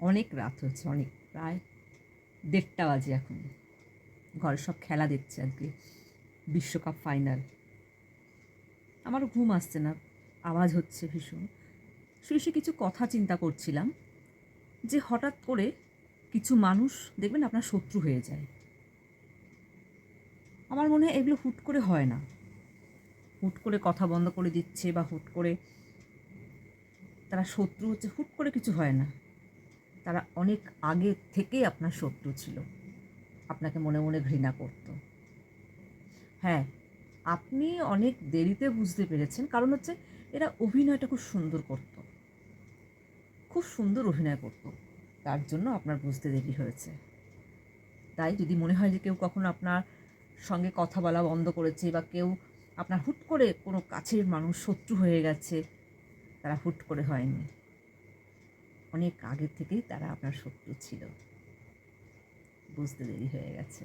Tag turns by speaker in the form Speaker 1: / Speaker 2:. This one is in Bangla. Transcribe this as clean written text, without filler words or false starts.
Speaker 1: অনেক রাত হয়েছে, অনেক, প্রায় 1:30 বাজে এখন। ঘরে সব খেলা দেখছে আজকে, বিশ্বকাপ ফাইনাল। আমারও ঘুম আসছে না, আওয়াজ হচ্ছে ভীষণ। শুয়ে শুয়ে কিছু কথা চিন্তা করছিলাম যে হঠাৎ করে কিছু মানুষ দেখবেন আপনার শত্রু হয়ে যায়। আমার মনে হয় এগুলো হুট করে হয় না। হুট করে কথা বন্ধ করে দিচ্ছে বা হুট করে তারা শত্রু হচ্ছে, হুট করে কিছু হয় না। তারা অনেক আগে থেকেই আপনার শত্রু ছিল, আপনাকে মনে মনে ঘৃণা করত। হ্যাঁ, আপনি অনেক দেরিতে বুঝতে পেরেছেন, কারণ হচ্ছে এরা অভিনয়টা খুব সুন্দর করত, খুব সুন্দর অভিনয় করত, তার জন্য আপনার বুঝতে দেরি হয়েছে। তাই যদি মনে হয় যে কেউ কখনো আপনার সঙ্গে কথা বলা বন্ধ করেছে বা কেউ আপনার হুট করে কোনো কাছের মানুষ শত্রু হয়ে গেছে, তারা হুট করে হয়নি, অনেক আগে থেকেই তারা আপনার শত্রু ছিল, বুঝতে দেরি হয়ে গেছে।